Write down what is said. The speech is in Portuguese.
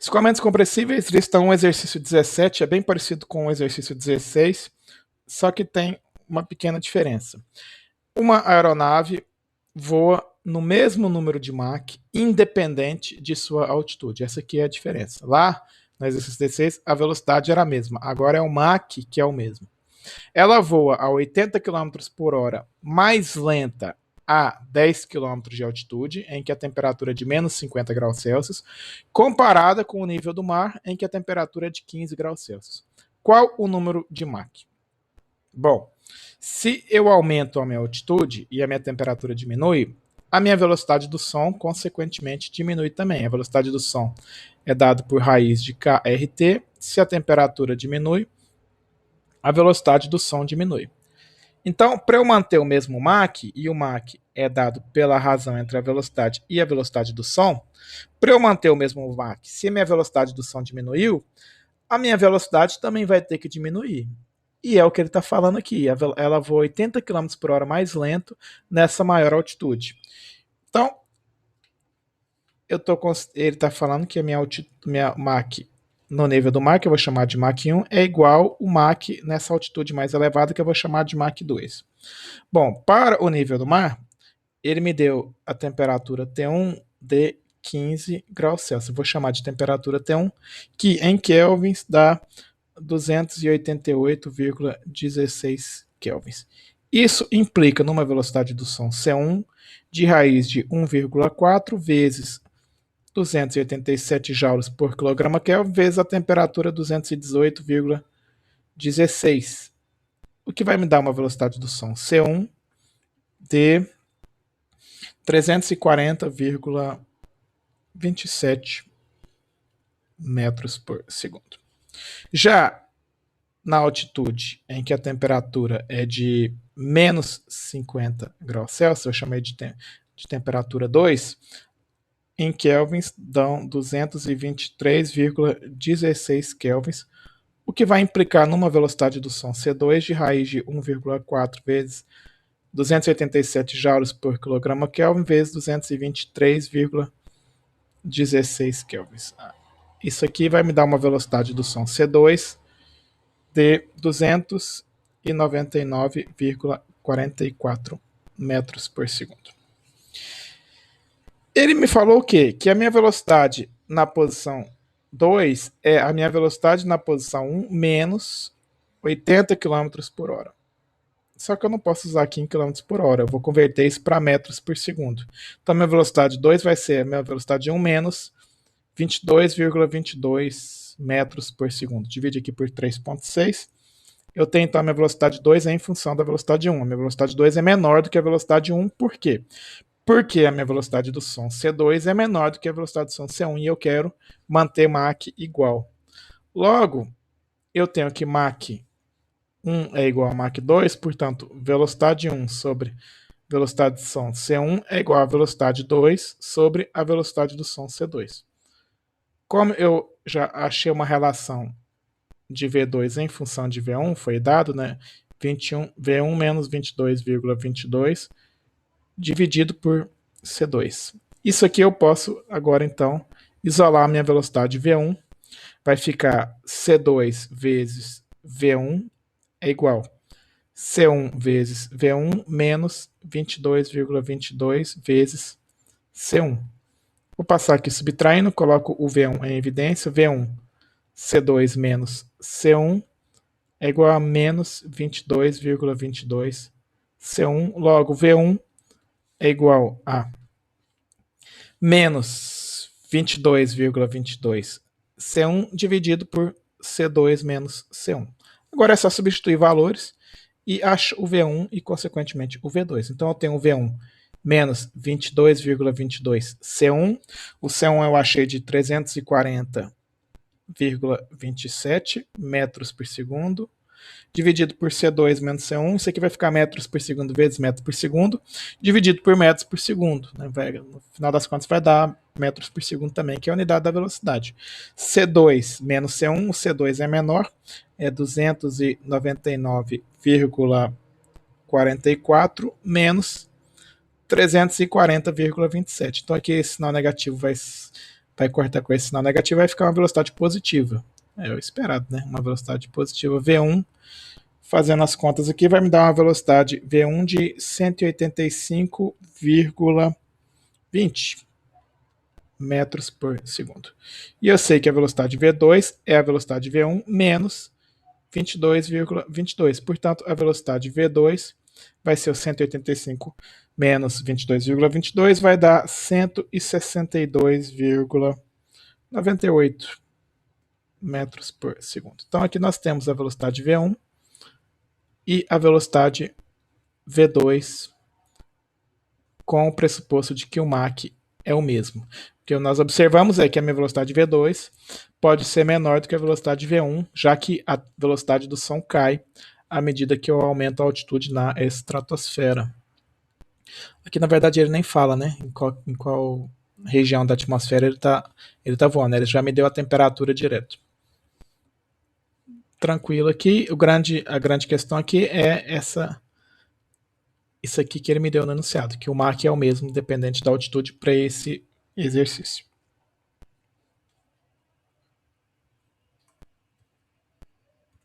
Escoamentos compressíveis, lista 1, exercício 17, é bem parecido com o exercício 16, só que tem uma pequena diferença. Uma aeronave voa no mesmo número de Mach, independente de sua altitude. Essa aqui é a diferença. Lá, no exercício 16, a velocidade era a mesma. Agora é o Mach que é o mesmo. Ela voa a 80 km por hora, mais lenta a 10 km de altitude, em que a temperatura é de menos 50 graus Celsius, comparada com o nível do mar, em que a temperatura é de 15 graus Celsius. Qual o número de Mach? Bom, se eu aumento a minha altitude e a minha temperatura diminui, a minha velocidade do som, consequentemente, diminui também. A velocidade do som é dada por raiz de kRt. Se a temperatura diminui, a velocidade do som diminui. Então, para eu manter o mesmo Mach, e o Mach é dado pela razão entre a velocidade e a velocidade do som, para eu manter o mesmo Mach, se a minha velocidade do som diminuiu, a minha velocidade também vai ter que diminuir. E é o que ele está falando aqui. Ela voa 80 km por hora mais lento nessa maior altitude. Então, ele está falando que a minha Mach no nível do mar, que eu vou chamar de Mach 1, é igual o Mach nessa altitude mais elevada, que eu vou chamar de Mach 2. Bom, para o nível do mar, ele me deu a temperatura T1 de 15 graus Celsius. Eu vou chamar de temperatura T1, que em kelvins dá 288,16 kelvins. Isso implica numa velocidade do som C1 de raiz de 1,4 vezes 287 joules por quilograma Kelvin vezes a temperatura 218,16, o que vai me dar uma velocidade do som C1 de 340,27 metros por segundo. Já na altitude em que a temperatura é de menos 50 graus Celsius, eu chamei de temperatura 2, em kelvins dão 223,16 kelvins, o que vai implicar numa velocidade do som C2 de raiz de 1,4 vezes 287 joules por quilograma Kelvin vezes 223,16 kelvins. Isso aqui vai me dar uma velocidade do som C2 de 299,44 metros por segundo. Ele me falou o quê? Que a minha velocidade na posição 2 é a minha velocidade na posição 1 menos 80 km por hora. Só que eu não posso usar aqui em km por hora. Eu vou converter isso para metros por segundo. Então, a minha velocidade 2 vai ser a minha velocidade 1 menos 22,22 metros por segundo. Divide aqui por 3,6. Eu tenho, então, a minha velocidade 2 é em função da velocidade 1. A minha velocidade 2 é menor do que a velocidade 1. Por quê? Porque a minha velocidade do som C2 é menor do que a velocidade do som C1 e eu quero manter Mach igual. Logo, eu tenho que Mach 1 é igual a Mach 2, portanto, velocidade 1 sobre velocidade do som C1 é igual a velocidade 2 sobre a velocidade do som C2. Como eu já achei uma relação de V2 em função de V1, foi dado, né? V1 menos 22,22 dividido por C2. Isso aqui eu posso agora, então, isolar a minha velocidade V1. Vai ficar C2 vezes V1 é igual C1 vezes V1 menos 22,22 vezes C1. Vou passar aqui subtraindo, coloco o V1 em evidência. V1, C2 menos C1 é igual a menos 22,22 C1. Logo, V1 é igual a menos 22,22 C1 dividido por C2 menos C1. Agora é só substituir valores e acho o V1 e, consequentemente, o V2. Então, eu tenho o V1 menos 22,22 C1. O C1 eu achei de 340,27 metros por segundo. Dividido por C2 menos C1, isso aqui vai ficar metros por segundo vezes metros por segundo, dividido por metros por segundo. Né? No final das contas vai dar metros por segundo também, que é a unidade da velocidade. C2 menos C1, o C2 é menor, é 299,44 menos 340,27. Então aqui esse sinal negativo vai cortar com esse sinal negativo, vai ficar uma velocidade positiva. É o esperado, né? Uma velocidade positiva V1. Fazendo as contas aqui, vai me dar uma velocidade V1 de 185,20 metros por segundo. E eu sei que a velocidade V2 é a velocidade V1 menos 22,22. Portanto, a velocidade V2 vai ser o 185 menos 22,22, vai dar 162,98 metros por segundo. Então, aqui nós temos a velocidade V1 e a velocidade V2 com o pressuposto de que o Mach é o mesmo. O que nós observamos é que a minha velocidade V2 pode ser menor do que a velocidade V1, já que a velocidade do som cai à medida que eu aumento a altitude na estratosfera. Aqui, na verdade, ele nem fala, né, em qual região da atmosfera ele tá voando, né? Ele já me deu a temperatura direto. Tranquilo aqui, a grande questão aqui é isso aqui que ele me deu no enunciado, que o Mach é o mesmo, dependente da altitude para esse exercício.